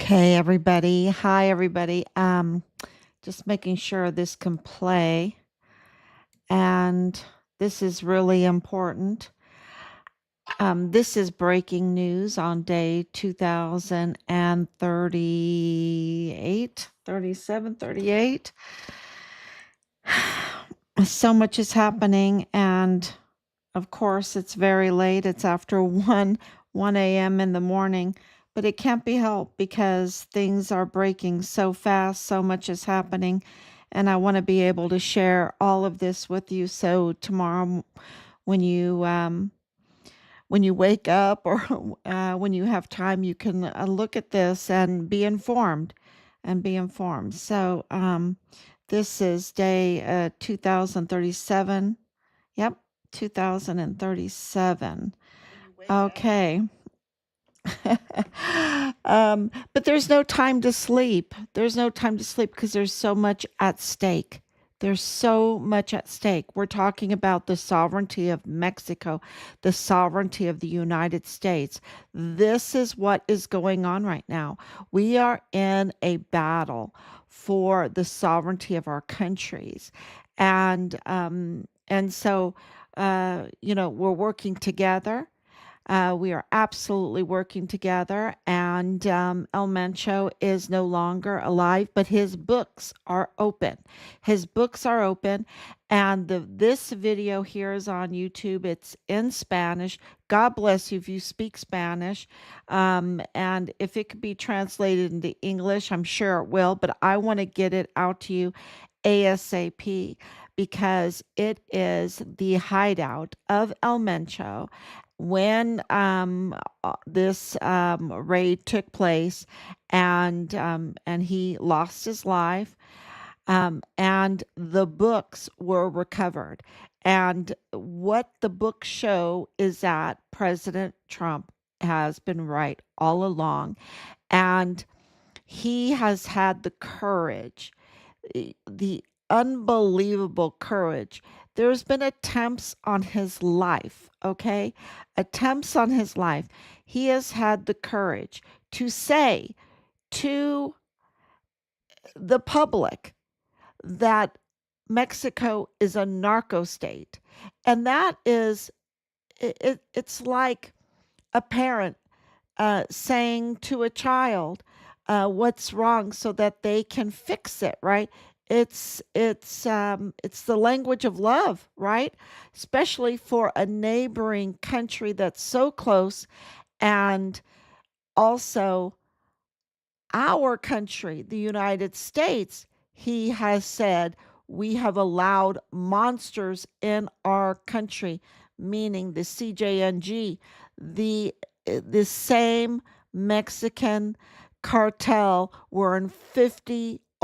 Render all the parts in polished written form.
Okay, everybody. Hi, everybody. Just making sure this can play. And this is really important. This is breaking news on day 2038, 37, 38. So much is happening. And of course, it's very late. It's after 1 a.m. in the morning. But it can't be helped because things are breaking so fast, so much is happening, and I want to be able to share all of this with you. So tomorrow, when you wake up or when you have time, you can look at this and be informed, So this is day 2037. Yep, 2037. Okay. But there's no time to sleep. There's no time to sleep because there's so much at stake. There's so much at stake. We're talking about the sovereignty of Mexico, the sovereignty of the United States. This is what is going on right now. We are in a battle for the sovereignty of our countries. And so we're working together. We are absolutely working together, and El Mencho is no longer alive, but his books are open. His books are open, and this video here is on YouTube. It's in Spanish. God bless you if you speak Spanish. And if it could be translated into English, I'm sure it will, but I want to get it out to you ASAP because it is the hideout of El Mencho when this raid took place, and he lost his life, and the books were recovered. And what the books show is that President Trump has been right all along, and he has had the courage, the unbelievable courage. There's been attempts on his life, okay? Attempts on his life. He has had the courage to say to the public that Mexico is a narco state. And that is, it's like a parent saying to a child what's wrong so that they can fix it, right? It's the language of love, right? Especially for a neighboring country that's so close, and also our country, the United States. He has said we have allowed monsters in our country, meaning the CJNG, the same Mexican cartel were in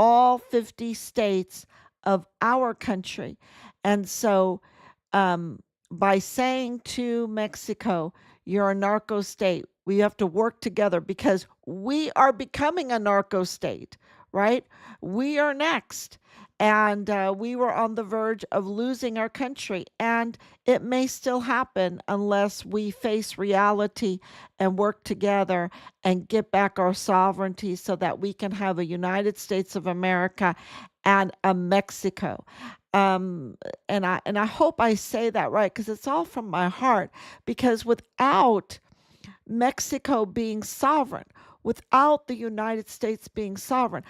all 50 states of our country. And so, by saying to Mexico, you're a narco state, we have to work together because we are becoming a narco state, right? We are next. And we were on the verge of losing our country. And it may still happen unless we face reality and work together and get back our sovereignty so that we can have a United States of America and a Mexico. Um, and I hope I say that right because it's all from my heart. Because without Mexico being sovereign, without the United States being sovereign,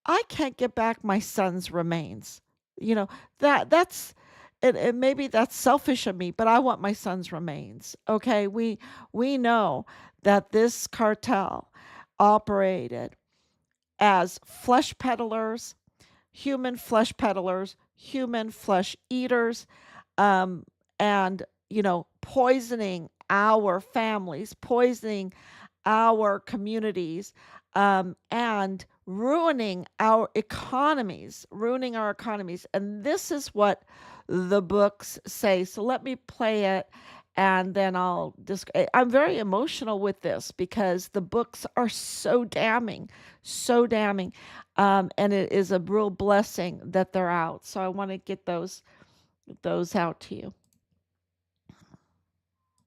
I can't get back my son's remains. You know, that's and maybe that's selfish of me, but I want my son's remains. Okay, we know that this cartel operated as flesh peddlers, human flesh eaters, um, and poisoning our families, poisoning our communities, and ruining our economies. And this is what the books say. So let me play it and then I'll just, I'm very emotional with this because the books are so damning, so damning. And it is a real blessing that they're out. So I want to get those out to you.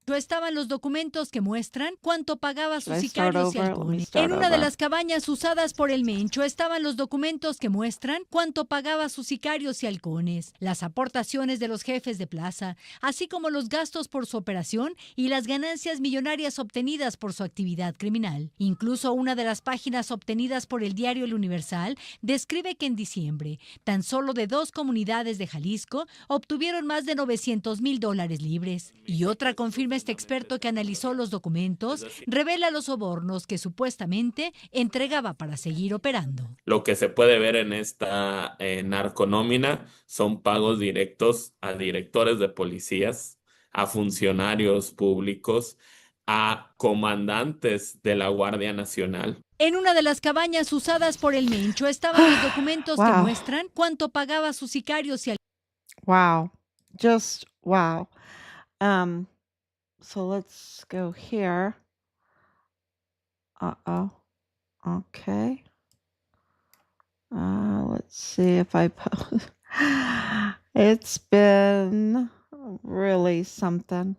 Estaban los documentos que muestran cuánto pagaba a sus Should I start sicarios y over? Let me halcones. start En una de over. las cabañas usadas por el Mencho estaban los documentos que muestran cuánto pagaba a sus sicarios y halcones, las aportaciones de los jefes de plaza, así como los gastos por su operación y las ganancias millonarias obtenidas por su actividad criminal. Incluso una de las páginas obtenidas por el diario El Universal describe que en diciembre, tan solo de 2 comunidades de Jalisco obtuvieron más de $900,000 libres. Y otra confirma este experto que analizó los documentos, revela los sobornos que supuestamente entregaba para seguir operando. Lo que se puede ver en esta narconómina son pagos directos a directores de policías, a funcionarios públicos, a comandantes de la Guardia Nacional. En una de las cabañas usadas por el Mencho estaban los documentos que Wow. muestran cuánto pagaba a sus sicarios y Wow. Just wow. So let's go here. Uh-oh. Okay. Let's see if I post. It's been really something.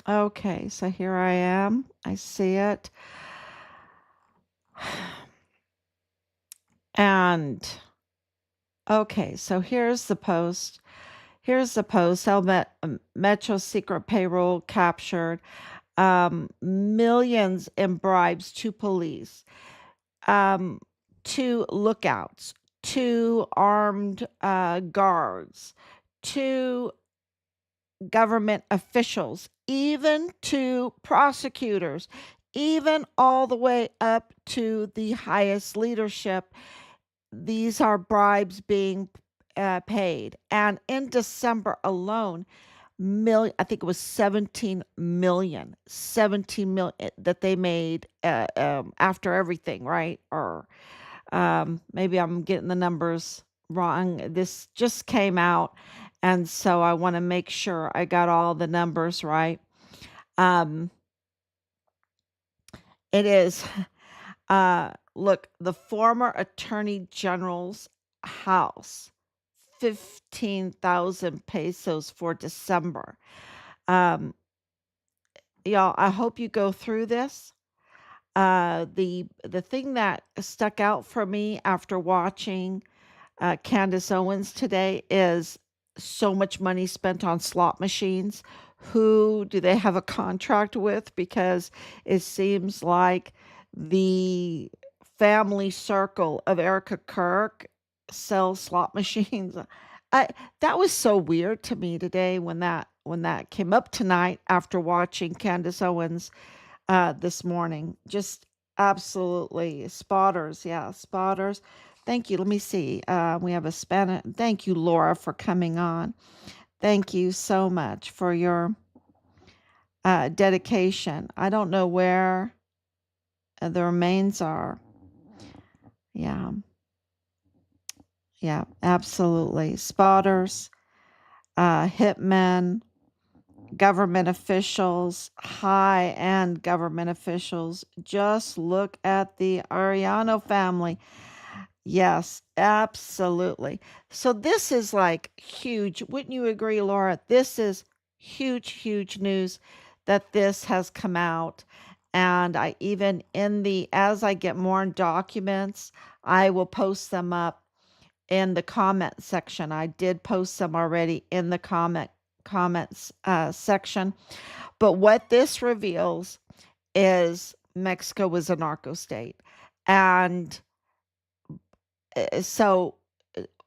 Okay, so here I am. I see it. And okay, so here's the post. Here's the post. Metro secret payroll captured. Millions in bribes to police. 2 lookouts, 2 armed guards, 2 government officials, even 2 prosecutors, even all the way up to the highest leadership. These are bribes being paid. And in December alone, I think it was 17 million that they made after everything, right? Or maybe I'm getting the numbers wrong. This just came out, and so I want to make sure I got all the numbers right. It is, look, the former attorney general's house, 15,000 pesos for December. Y'all, I hope you go through this. The thing that stuck out for me after watching Candace Owens today is so much money spent on slot machines. Who do they have a contract with? Because it seems like the family circle of Erika Kirk sells slot machines. That was so weird to me today when that came up tonight after watching Candace Owens this morning. Just absolutely spotters. Yeah, spotters. Thank you. Let me see. We have a Spanish. Thank you, Laura, for coming on. Thank you so much for your dedication. I don't know where the remains are. Yeah. Yeah, absolutely. Spotters, hitmen, government officials, high-end government officials. Just look at the Arellano family. Yes, absolutely. So this is like huge. Wouldn't you agree, Laura? This is huge, huge news that this has come out. And I even as I get more documents, I will post them up in the comment section. I did post some already in the comments section. But what this reveals is Mexico was a narco state. And so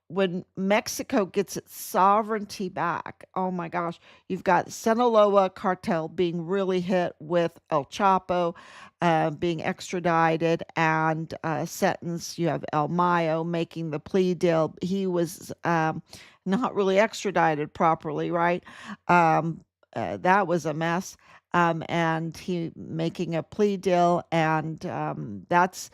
when Mexico gets its sovereignty back, oh my gosh, you've got Sinaloa cartel being really hit with El Chapo being extradited and sentenced. You have El Mayo making the plea deal. He was not really extradited properly, right? That was a mess. And he making a plea deal, and that's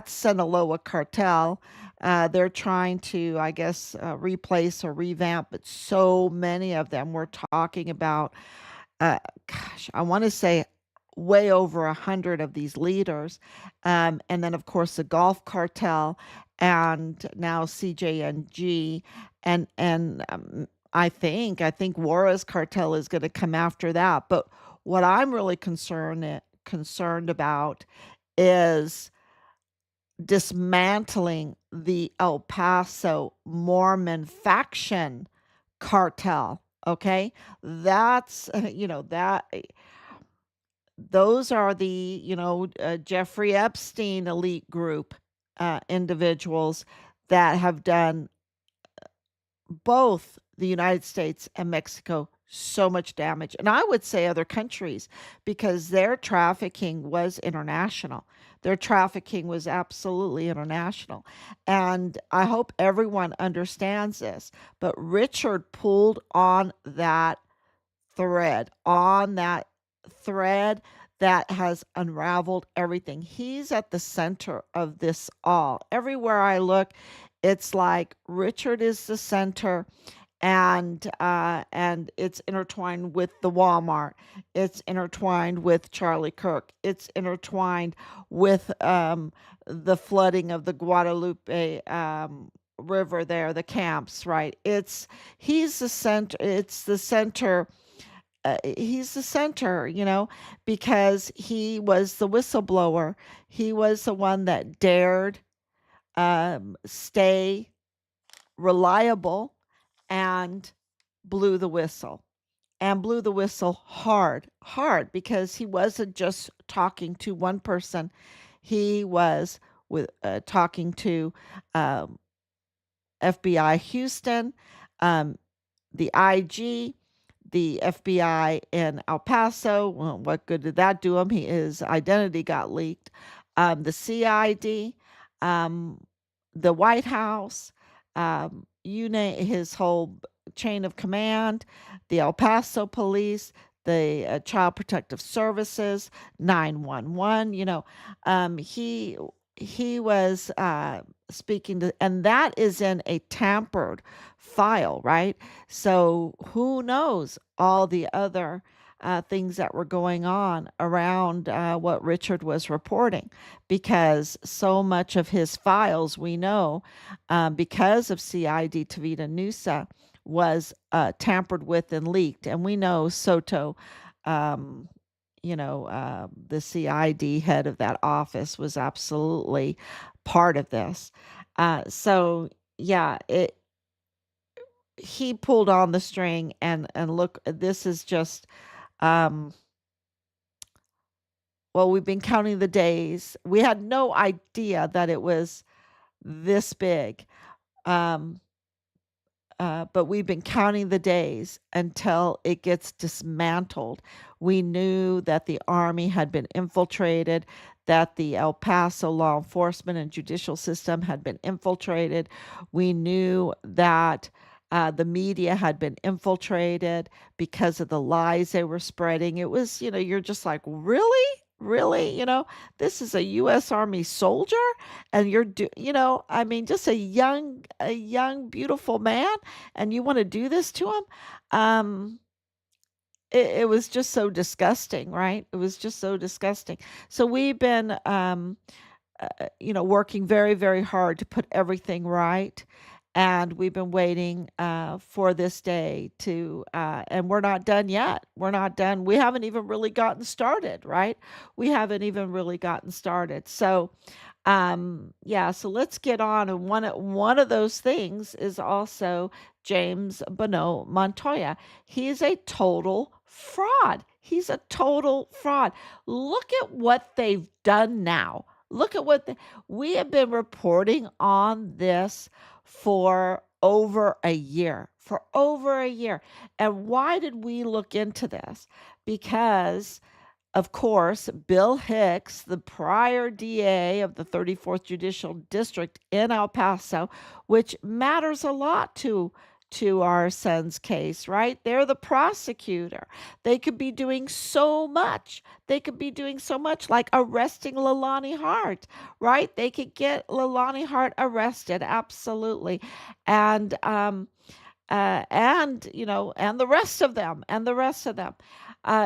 Sinaloa cartel. They're trying to, I guess, replace or revamp, but so many of them. We're talking about, gosh, I want to say way over 100 of these leaders. And then, of course, the Gulf cartel and now CJNG. And I think Juarez cartel is going to come after that. But What I'm really concerned about is dismantling the El Paso Mormon faction cartel. Okay, that's that those are the Jeffrey Epstein elite group individuals that have done both the United States and Mexico so much damage. And I would say other countries, because their trafficking was international. Their trafficking was absolutely international. And I hope everyone understands this. But Richard pulled on that thread that has unraveled everything. He's at the center of this all. Everywhere I look, it's like Richard is the center, and it's intertwined with the Walmart. It's intertwined with Charlie Kirk. It's intertwined with the flooding of the Guadalupe river there, the camps, right? He's the center. It's the center. He's the center, because he was the whistleblower. He was the one that dared stay reliable and blew the whistle and blew the whistle hard, hard, because he wasn't just talking to one person. He was talking to um, FBI Houston, um, the IG, the FBI in El Paso. Well, what good did that do him? His identity got leaked. The CID, um, the White House, you name his whole chain of command, the El Paso police, the Child Protective Services, 911. He was speaking to, and that is in a tampered file, right? So who knows all the other things that were going on around what Richard was reporting, because so much of his files we know, because of CID Tavita Nusa, was tampered with and leaked. And we know Soto, um, the CID head of that office, was absolutely part of this. So yeah, he pulled on the string, and look, this is just um well, we've been counting the days. We had no idea that it was this big. Um but we've been counting the days until it gets dismantled. We knew that the army had been infiltrated, that the El Paso law enforcement and judicial system had been infiltrated. We knew that the media had been infiltrated because of the lies they were spreading. It was, you're just like, really? Really? This is a U.S. Army soldier, and I mean, just a young, beautiful man, and you want to do this to him? Um, it was just so disgusting, right? It was just so disgusting. So we've been, working very, very hard to put everything right. And we've been waiting for this day and we're not done yet. We're not done. We haven't even really gotten started, right? We haven't even really gotten started. So, yeah, so let's get on. And one of those things is also James Bonneau Montoya. He's a total fraud. He's a total fraud. Look at what they've done now. Look at we have been reporting on this for over a year. For over a year. And why did we look into this? Because, of course, Bill Hicks, the prior DA of the 34th Judicial District in El Paso, which matters a lot to our son's case, right? They're the prosecutor. They could be doing so much. They could be doing so much, like arresting Leilani Hart, right? They could get Leilani Hart arrested, absolutely. And the rest of them,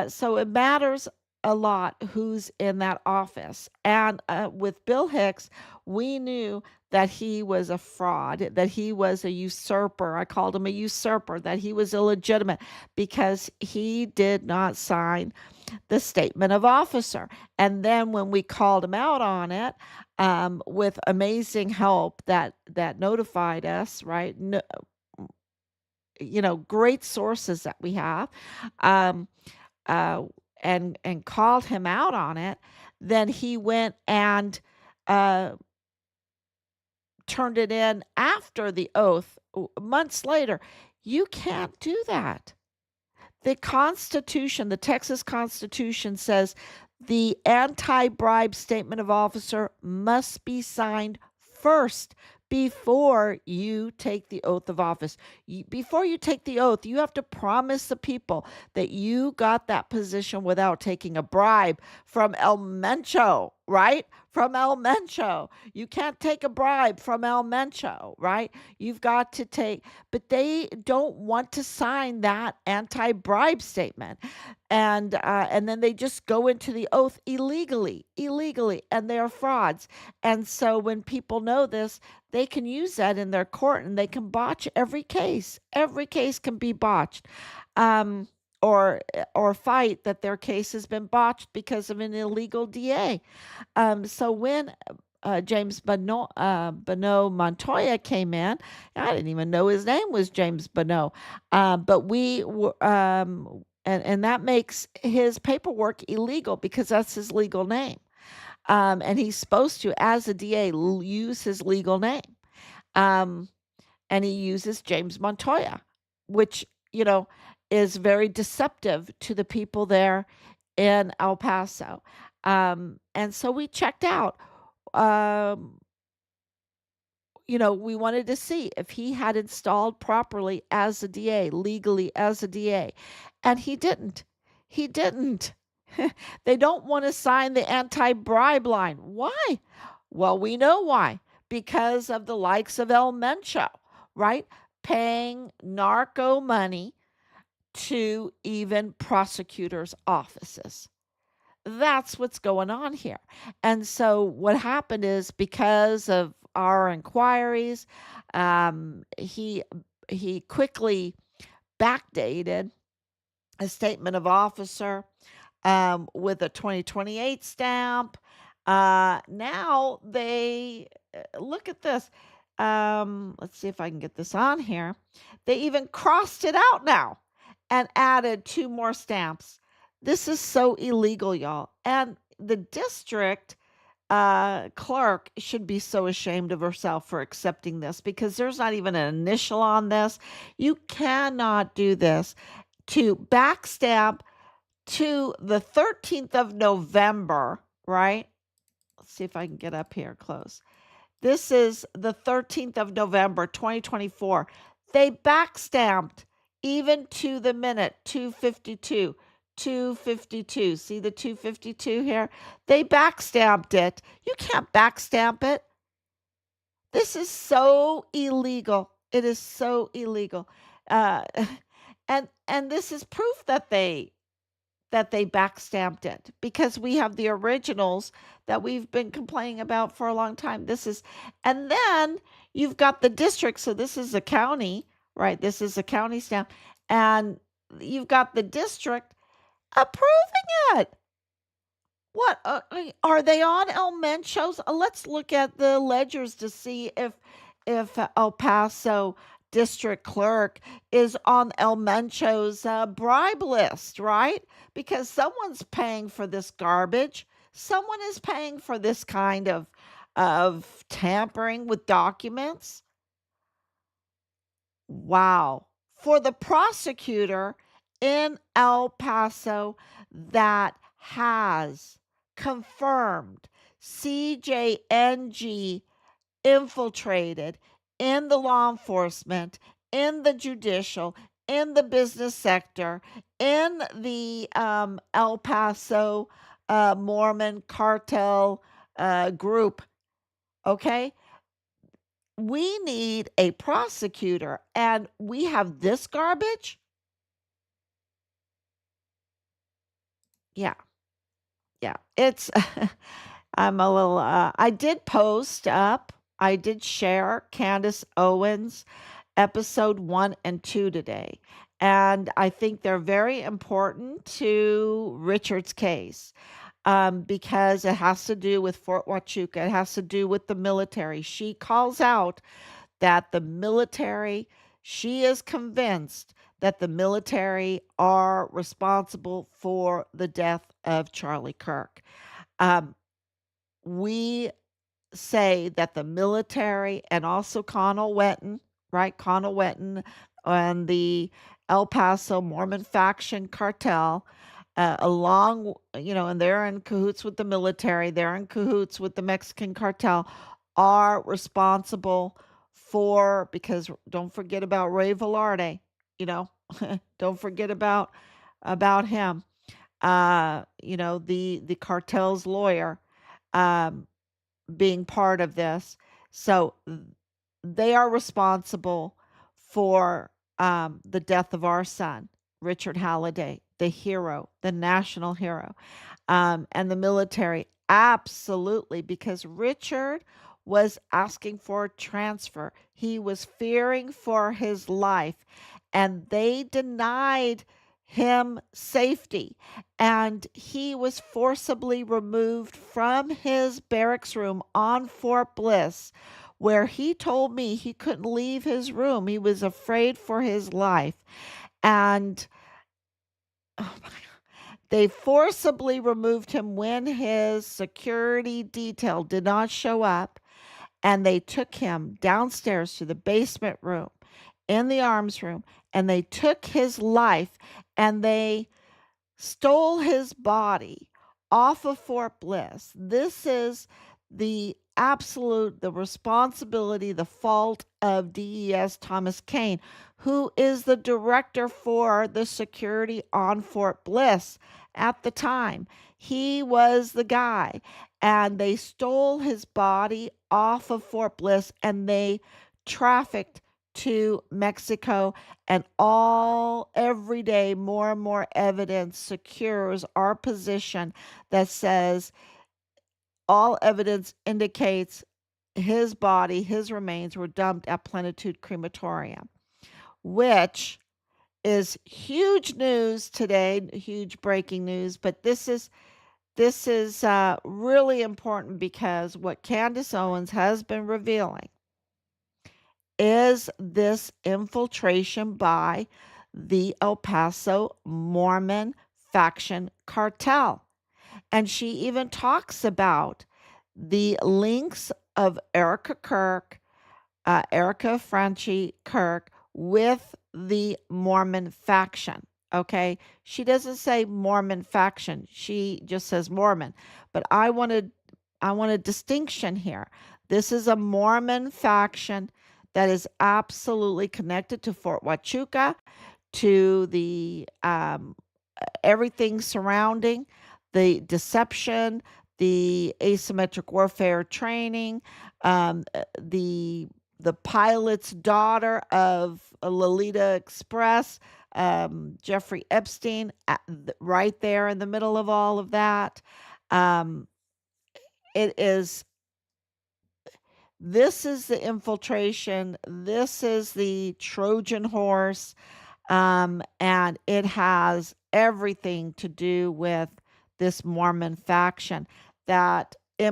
so it matters a lot who's in that office. And with Bill Hicks, we knew that he was a fraud, that he was a usurper. I called him a usurper, that he was illegitimate because he did not sign the statement of officer. And then when we called him out on it, with amazing help that notified us, right? No, great sources that we have, um, uh, and called him out on it, then he went and uh, turned it in after the oath, months later. You can't do that. The Constitution, the Texas Constitution says the anti-bribe statement of officer must be signed first before you take the oath of office. Before you take the oath, you have to promise the people that you got that position without taking a bribe from El Mencho, right? From El Mencho. You can't take a bribe from El Mencho, right? You've got to take, but they don't want to sign that anti-bribe statement. And then they just go into the oath illegally, and they are frauds. And so when people know this, they can use that in their court, and they can botch every case. Every case can be botched, um, or fight that their case has been botched because of an illegal DA. So when James Bonneau Montoya came in, I didn't even know his name was James Bonneau, but we were. And that makes his paperwork illegal because that's his legal name. And he's supposed to, as a DA, use his legal name. Um, and he uses James Montoya, which, is very deceptive to the people there in El Paso. And so we checked out. Um, we wanted to see if he had installed properly as a DA, legally as a DA. And he didn't. He didn't. They don't want to sign the anti-bribe line. Why? Well, we know why. Because of the likes of El Mencho, right? Paying narco money to even prosecutors' offices. That's what's going on here. And so what happened is, because of our inquiries, he quickly backdated a statement of officer, with a 2028 stamp. Now they look at this. Let's see if I can get this on here. They even crossed it out now and added 2 more stamps. This is so illegal, y'all. And the district clerk should be so ashamed of herself for accepting this, because there's not even an initial on this. You cannot do this. To backstamp to the 13th of November, right? Let's see if I can get up here close. This is the 13th of November, 2024. They backstamped even to the minute, 252. 252. See the 252 here? They backstamped it. You can't backstamp it. This is so illegal. It is so illegal. Uh, and this is proof that they backstamped it, because we have the originals that we've been complaining about for a long time. And then you've got the district. So this is a county, right? This is a county stamp. And you've got the district approving it. What are they on El Mencho's? Let's look at the ledgers to see if El Paso district clerk is on El Mencho's bribe list, right? Because someone's paying for this garbage. Someone is paying for this kind of tampering with documents. Wow. For the prosecutor in El Paso that has confirmed CJNG infiltrated in the law enforcement, in the judicial, in the business sector, in the El Paso Mormon cartel group. Okay? We need a prosecutor, and we have this garbage? Yeah. Yeah. It's, I'm a little, I did post up, I did share Candace Owens episode 1 and 2 today. And I think they're very important to Richard's case, because it has to do with Fort Huachuca. It has to do with the military. She calls out that the military, she is convinced that the military are responsible for the death of Charlie Kirk. Um, we say that the military and also Connell Wetton, right? Connell Wetton and the El Paso Mormon faction cartel, along, and they're in cahoots with the military, they're in cahoots with the Mexican cartel, are responsible for, because don't forget about Ray Velarde, you know, don't forget about him, the cartel's lawyer. Um, being part of this. So they are responsible for the death of our son, Richard Halliday, the hero, the national hero, and the military. Absolutely, because Richard was asking for a transfer. He was fearing for his life, and they denied him safety. And he was forcibly removed from his barracks room on Fort Bliss, where he told me he couldn't leave his room. He was afraid for his life. And oh my, they forcibly removed him when his security detail did not show up, and they took him downstairs to the basement room in the arms room, and they took his life, and they stole his body off of Fort Bliss. This is the responsibility, the fault of DES Thomas Kane, who is the director for the security on Fort Bliss at the time. He was the guy, and they stole his body off of Fort Bliss, and they trafficked to Mexico, and every day more and more evidence secures our position that says all evidence indicates his body, his remains were dumped at Plenitude Crematorium, which is huge news today, huge breaking news. But this is really important, because what Candace Owens has been revealing is this infiltration by the El Paso Mormon faction cartel. And she even talks about the links of Erika Kirk, Erika Franchi Kirk, with the Mormon faction. Okay. She doesn't say Mormon faction. She just says Mormon. But I want a distinction here. This is a Mormon faction that is absolutely connected to Fort Huachuca, to the everything surrounding the deception, the asymmetric warfare training, the pilot's daughter of Lolita Express, Jeffrey Epstein, right there in the middle of all of that. Um, it is This is the infiltration. This is the Trojan horse. And it has everything to do with this Mormon faction that they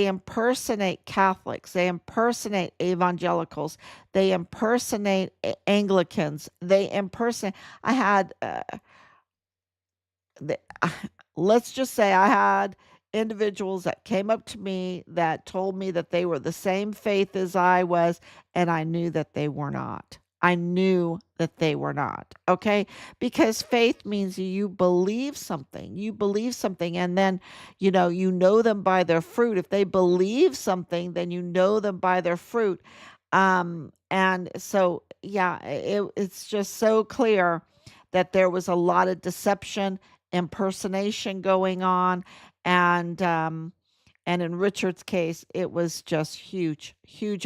impersonate Catholics, they impersonate evangelicals, they impersonate Anglicans, they impersonate. I had the, let's just say I had individuals that came up to me that told me that they were the same faith as I was, and I knew that they were not. I knew that they were not. Okay. Because faith means you believe something. You believe something, and then, you know them by their fruit. If they believe something, then you know them by their fruit. And so, yeah, it's just so clear that there was a lot of deception, impersonation going on, and in Richard's case, it was just huge, huge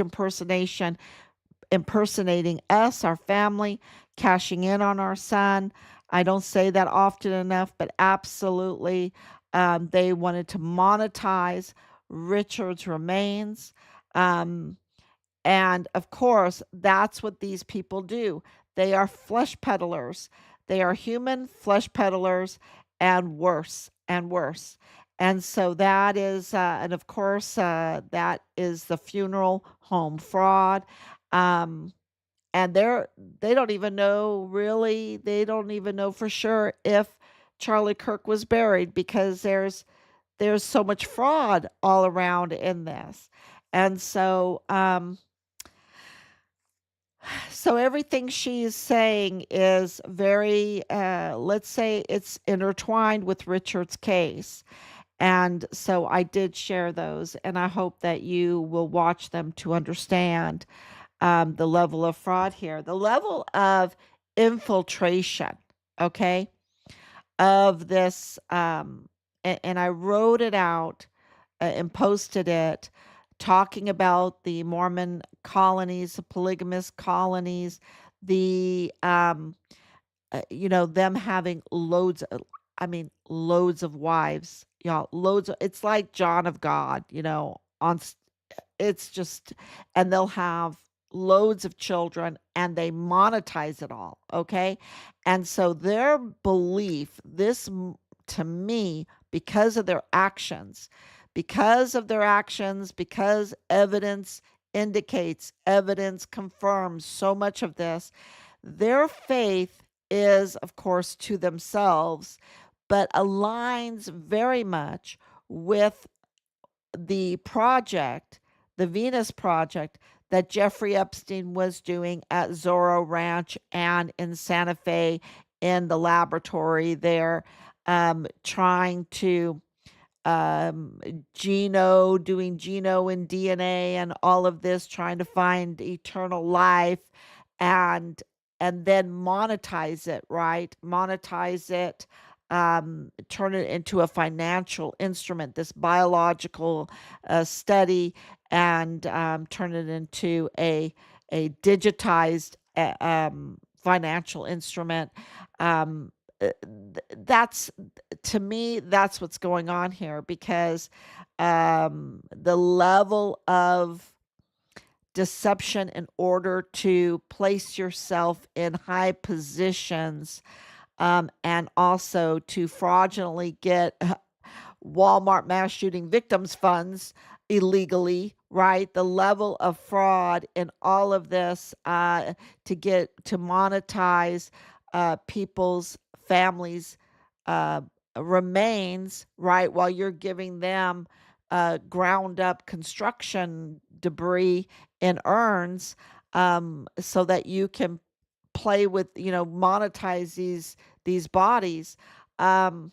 impersonating us, our family, cashing in on our son. I don't say that often enough, but absolutely, they wanted to monetize Richard's remains. Um, and of course, that's what these people do. They are flesh peddlers. They are human flesh peddlers, and worse and worse. And so that is, and of course, that is the funeral home fraud. Um, and they don't even know, really, they don't even know for sure if Charlie Kirk was buried, because there's so much fraud all around in this. And so everything she's saying is very, let's say it's intertwined with Richard's case. And so I did share those, and I hope that you will watch them to understand the level of fraud here, the level of infiltration, okay, of this. And I wrote it out and posted it, talking about the Mormon colonies, the polygamous colonies, the them having loads of, I mean, loads of wives, y'all, loads of, it's like John of God, it's just, and they'll have loads of children and they monetize it all, okay? And so their belief, to me, because evidence indicates, evidence confirms so much of this, their faith is, of course, to themselves, but aligns very much with the project, the Venus Project, that Jeffrey Epstein was doing at Zorro Ranch and in Santa Fe in the laboratory there, trying to um, doing geno and DNA and all of this, trying to find eternal life, and then monetize it, right? Monetize it, turn it into a financial instrument, this biological study, and turn it into a digitized financial instrument. That's, to me, that's what's going on here, because the level of deception in order to place yourself in high positions, and also to fraudulently get Walmart mass shooting victims funds illegally, right? The level of fraud in all of this, to monetize people's families' uh, remains, right? While you're giving them ground up construction debris in urns, so that you can play with, monetize these bodies. Um,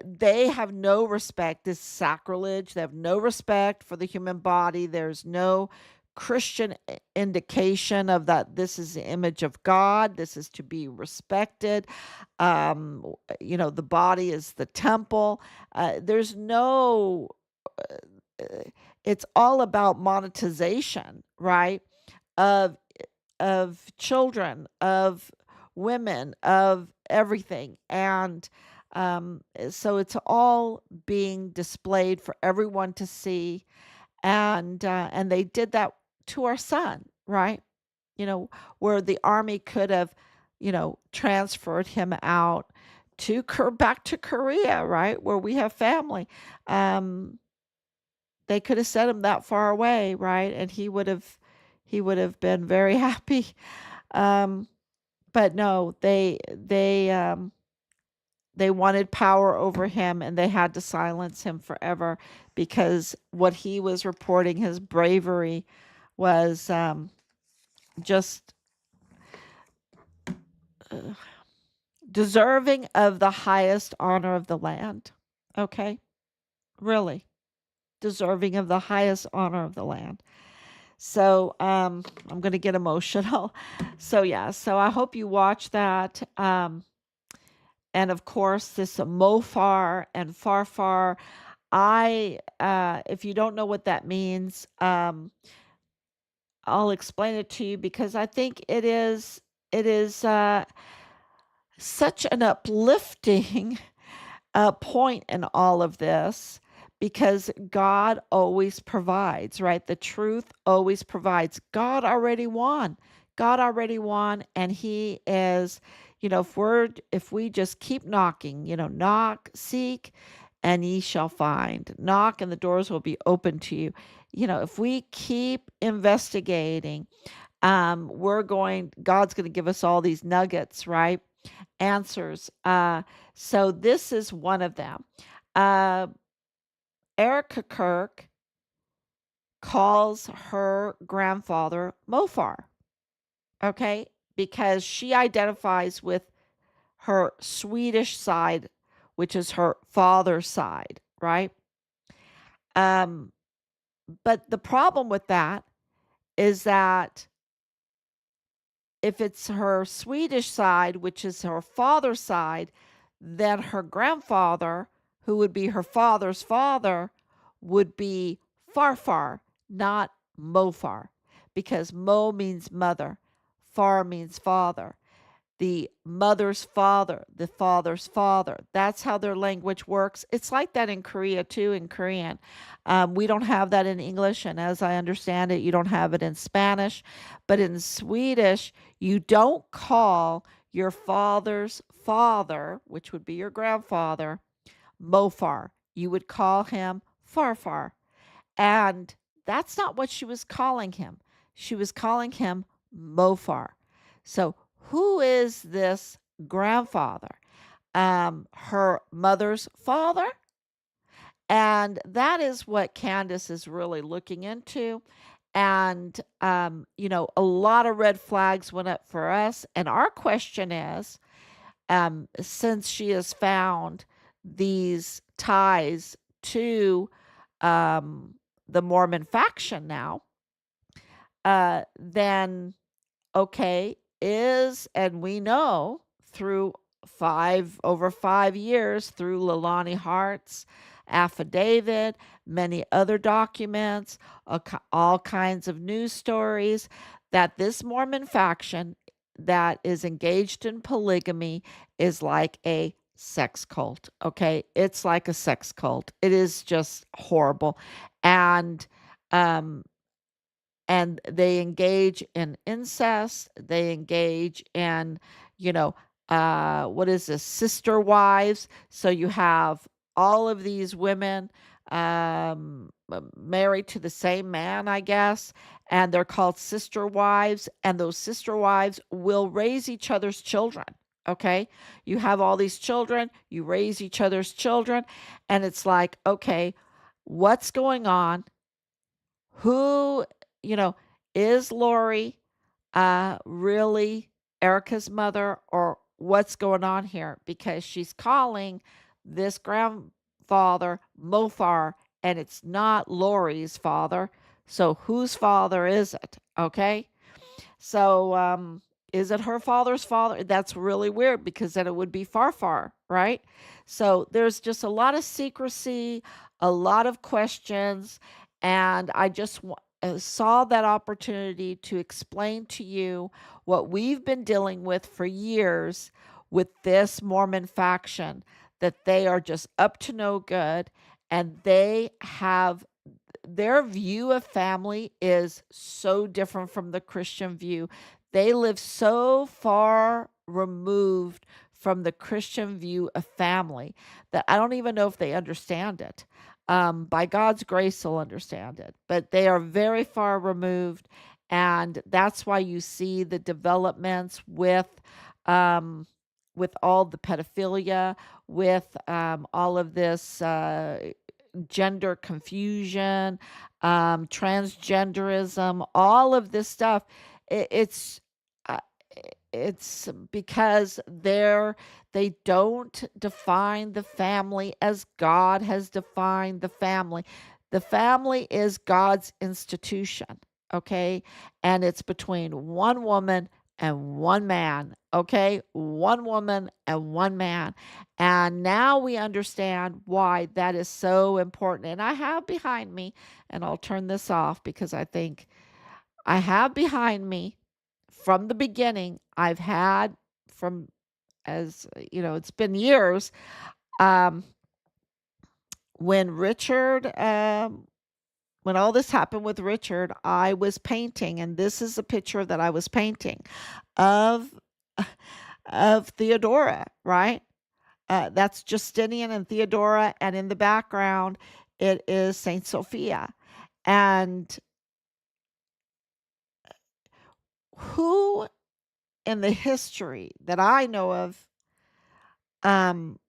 they have no respect. This sacrilege. They have no respect for the human body. There's no Christian indication of that. This is the image of God. This is to be respected. The body is the temple. There's no. Uh, it's all about monetization, right? Of children, of women, of everything. And so it's all being displayed for everyone to see. And they did that to our son, right? Where the army could have, transferred him out back to Korea, right? Where we have family. They could have sent him that far away, right? And he would have been very happy. Um, but no, they wanted power over him, and they had to silence him forever, because what he was reporting, his bravery, was just uh, deserving of the highest honor of the land. Okay? Really. Deserving of the highest honor of the land. So I'm going to get emotional. So yeah, so I hope you watch that. And of course, this Mofar and Farfar. If you don't know what that means, I'll explain it to you, because I think it is such an uplifting point in all of this, because God always provides, right? The truth always provides. God already won. God already won, and he is, if we just keep knocking, knock, seek, and ye shall find. Knock and the doors will be open to you. If we keep investigating, God's going to give us all these nuggets, right? Answers. So this is one of them. Uh, Erika Kirk calls her grandfather Mofar, okay? Because she identifies with her Swedish side, which is her father's side, right? Um, but the problem with that is that if it's her Swedish side, which is her father's side, then her grandfather, who would be her father's father, would be Farfar, not Mofar, because Mo means mother, Far means father. The mother's father, the father's father. That's how their language works. It's like that in Korea too, in Korean. We don't have that in English, and as I understand it, you don't have it in Spanish. But in Swedish, you don't call your father's father, which would be your grandfather, Mofar. You would call him Farfar. And that's not what she was calling him. She was calling him Mofar. So, who is this grandfather? Her mother's father. And that is what Candace is really looking into. And, a lot of red flags went up for us. And our question is, since she has found these ties to um, the Mormon faction now, then okay, and we know through over 5 years through Leilani Hart's affidavit, many other documents, all kinds of news stories, that this Mormon faction that is engaged in polygamy is like a sex cult. Okay, it's like a sex cult. It is just horrible, and um, they engage in incest. They engage in, what is this? Sister wives. So you have all of these women married to the same man, I guess, and they're called sister wives. And those sister wives will raise each other's children. Okay. You have all these children, you raise each other's children, and it's like, okay, what's going on? Who, you know, is Lori really Erica's mother, or what's going on here? Because she's calling this grandfather Mofar, and it's not Lori's father. So whose father is it? Okay. So, is it her father's father? That's really weird because then it would be Farfar, right? So there's just a lot of secrecy, a lot of questions, and I just saw that opportunity to explain to you what we've been dealing with for years with this Mormon faction, that they are just up to no good, and they have their view of family is so different from the Christian view. They live so far removed from the Christian view of family that I don't even know if they understand it. By God's grace, they'll understand it, but they are very far removed. And that's why you see the developments with all the pedophilia, with all of this gender confusion, transgenderism, all of this stuff. I- It's uh, it's because they don't define the family as God has defined the family. The family is God's institution, okay? And it's between one woman and one man, okay? One woman and one man. And now we understand why that is so important. And I have behind me, and I'll turn this off because I think I have behind me from the beginning, I've had from as it's been years, um, when Richard when all this happened with Richard, I was painting, and this is a picture that I was painting of of Theodora, right? That's Justinian and Theodora, and in the background, it is Saint Sophia. And who in the history that I know of, um,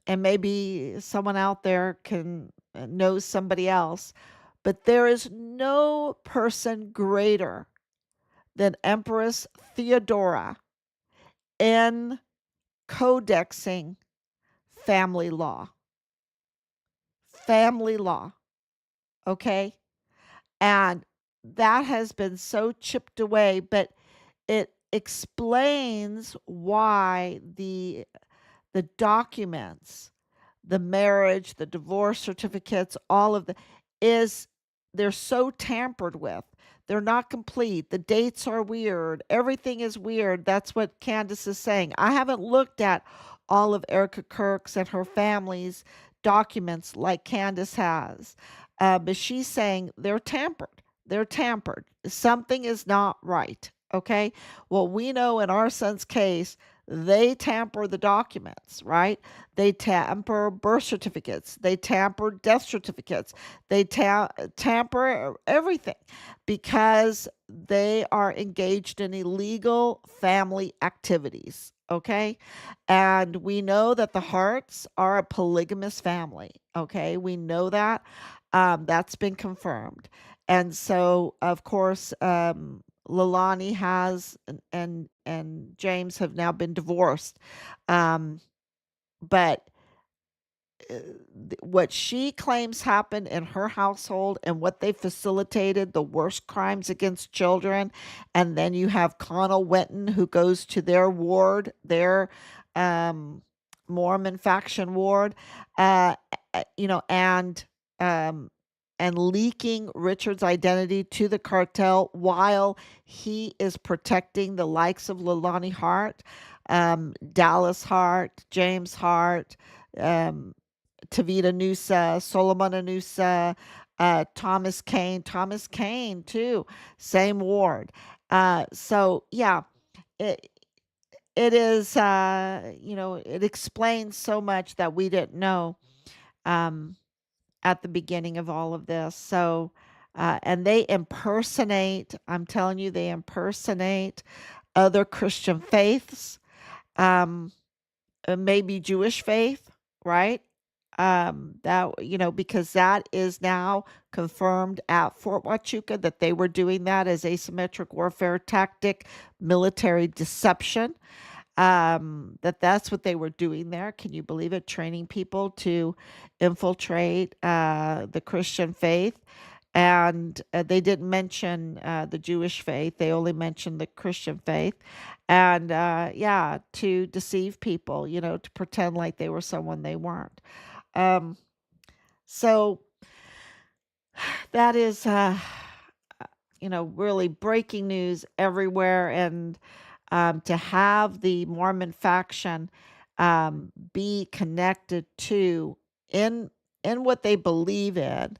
and maybe someone out there can know somebody else, but there is no person greater than Empress Theodora in codexing family law. Family law, okay? And that has been so chipped away, but it explains why the documents, the marriage, the divorce certificates, all of the is they're so tampered with. They're not complete. The dates are weird. Everything is weird. That's what Candace is saying. I haven't looked at all of Erika Kirk's and her family's documents like Candace has. But she's saying they're tampered. They're tampered. Something is not right. Okay. Well, we know in our son's case, they tamper the documents, right? They tamper birth certificates. They tamper death certificates. They tamper everything because they are engaged in illegal family activities. Okay. And we know that the Harts are a polygamous family. Okay. We know that. That's been confirmed. And so, of course, Leilani has and James have now been divorced. Um, but what she claims happened in her household and what they facilitated, the worst crimes against children. And then you have Connell Wenton, who goes to their ward, their um, Mormon faction ward, uh, you know, um, and leaking Richard's identity to the cartel while he is protecting the likes of Leilani Hart, Dallas Hart, James Hart, um, Tavita Nusa, Solomon Anusa, Thomas Kane too, same ward. So yeah, it it is it explains so much that we didn't know um, at the beginning of all of this. So and they impersonate. I'm telling you, they impersonate other Christian faiths. Um, maybe Jewish faith, right? That because that is now confirmed at Fort Huachuca that they were doing that as asymmetric warfare tactic, military deception. That's what they were doing there. Can you believe it? Training people to infiltrate the Christian faith. And they didn't mention the Jewish faith. They only mentioned the Christian faith. And yeah, to deceive people, to pretend like they were someone they weren't. Um, so that is, really breaking news everywhere. And to have the Mormon faction be connected to in what they believe in,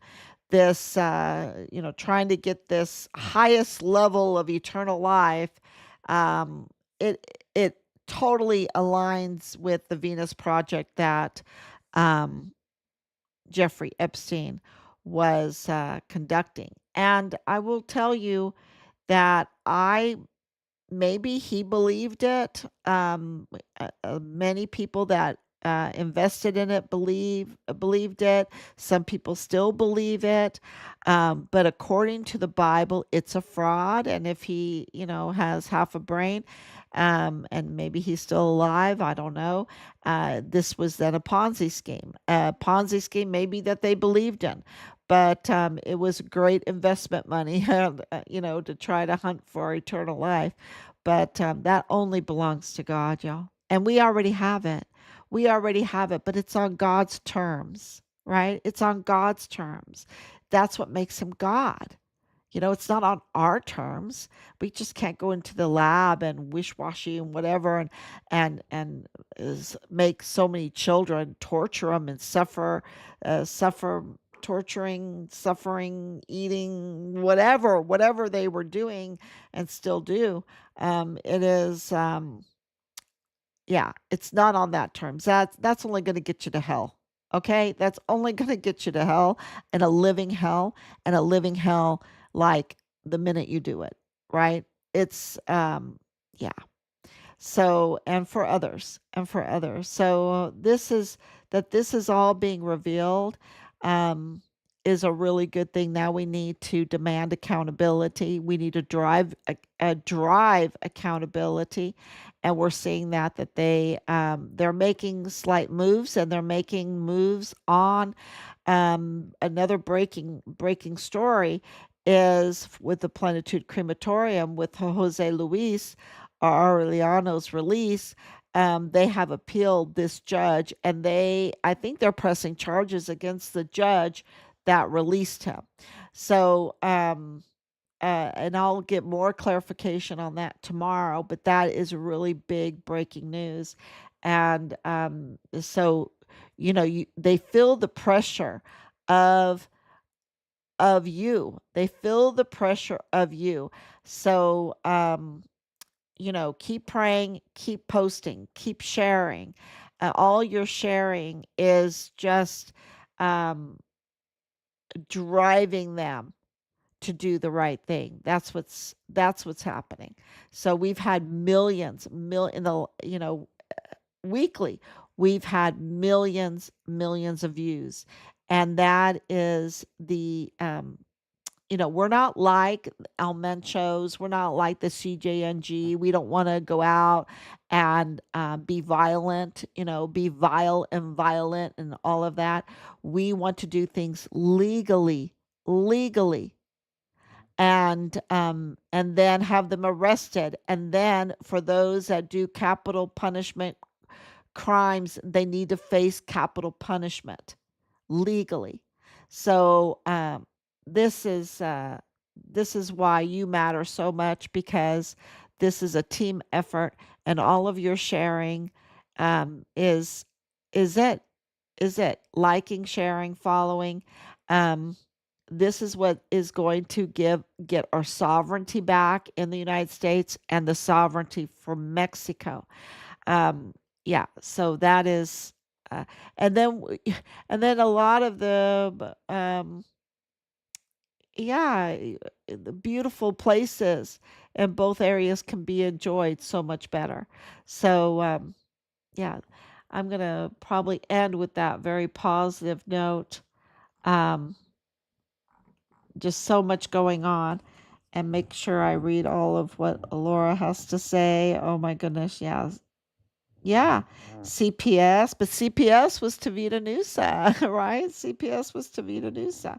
this, trying to get this highest level of eternal life, it totally aligns with the Venus Project that um, Jeffrey Epstein was conducting. And I will tell you that maybe he believed it. Many people that invested in it believed it. Some people still believe it. But according to the Bible, it's a fraud. And if he, has half a brain, and maybe he's still alive, I don't know. This was then a Ponzi scheme. A Ponzi scheme maybe that they believed in. But it was great investment money, to try to hunt for eternal life. But that only belongs to God, y'all. And we already have it. We already have it, but it's on God's terms, right? It's on God's terms. That's what makes him God. It's not on our terms. We just can't go into the lab and wish-washy and whatever and make so many children, torture them and suffer torturing, suffering, eating, whatever they were doing and still do. It is, yeah, it's not on that terms. That's only going to get you to hell. Okay, that's only going to get you to hell, and a living hell, and a living hell like the minute you do it, right? It's yeah. So, and for others. So, this is all being revealed, um, is a really good thing. Now we need to demand accountability. We need to drive accountability, and we're seeing that they're making slight moves, and they're making moves on. Another breaking story is with the Plenitude Crematorium with Jose Luis Aureliano's release. They have appealed this judge, and I think they're pressing charges against the judge that released him. So, and I'll get more clarification on that tomorrow, but that is really big breaking news. And so, they feel the pressure of you. They feel the pressure of you. So, keep praying, keep posting, keep sharing. All your sharing is just um, driving them to do the right thing. That's what's happening. So we've had in the weekly, we've had millions of views, and that is we're not like Menchos. We're not like the CJNG. We don't want to go out and be violent, be vile and violent and all of that. We want to do things legally, and then have them arrested. And then for those that do capital punishment crimes, they need to face capital punishment legally. So this is uh, this is why you matter so much, because this is a team effort, and all of your sharing is it liking, sharing, following. Um, this is what is going to get our sovereignty back in the United States and the sovereignty for Mexico. Um, yeah, so that is, uh, and then and then a lot of yeah, the beautiful places in both areas can be enjoyed so much better. So yeah, I'm gonna probably end with that very positive note. Um, just so much going on, and make sure I read all of what Laura has to say. Oh my goodness, yeah. Yeah, CPS, but CPS was Tavita Nusa, right? CPS was Tavita Nusa.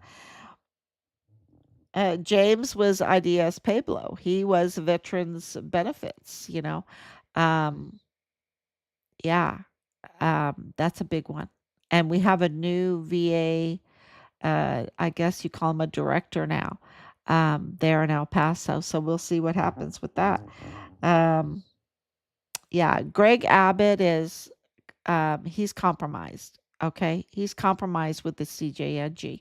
James was IDS Pueblo. He was Veterans Benefits. Um, yeah, that's a big one. And we have a new VA, I guess you call him a director now, there in El Paso. So we'll see what happens with that. Um, yeah, Greg Abbott he's compromised. Okay, he's compromised with the CJNG,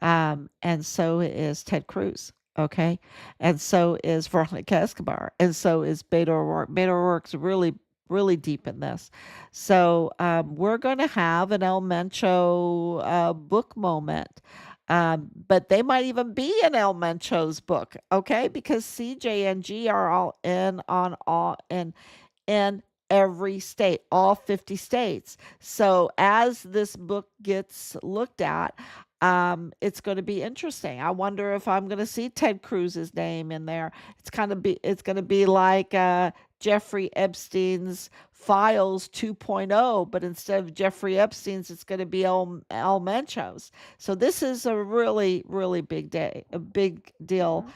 and so is Ted Cruz. Okay, and so is Veronica Escobar, and so is Beto O'Rourke. Beto O'Rourke's really deep in this. So we're going to have an El Mencho book moment. But they might even be in El Mencho's book, okay? Because CJNG are all in on all in every state, all 50 states. So as this book gets looked at, it's going to be interesting. I wonder if I'm going to see Ted Cruz's name in there. It's going to be like Jeffrey Epstein's Files 2.0, but instead of Jeffrey Epstein's, it's going to be El Mencho's. So this is a really big day, a big deal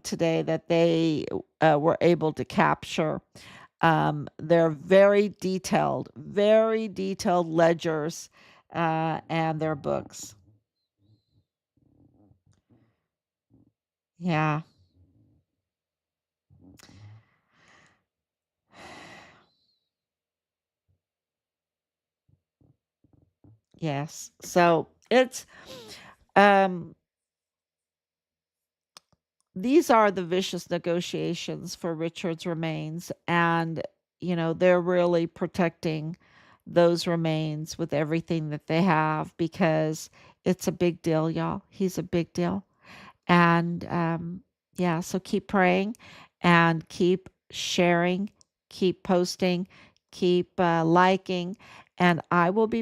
today that they were able to capture. They're very detailed ledgers and their books. Yeah. Yes. So Um, these are the vicious negotiations for Richard's remains, and they're really protecting those remains with everything that they have because it's a big deal, y'all. He's a big deal. And yeah, so keep praying and keep sharing, keep posting, keep liking, and I will be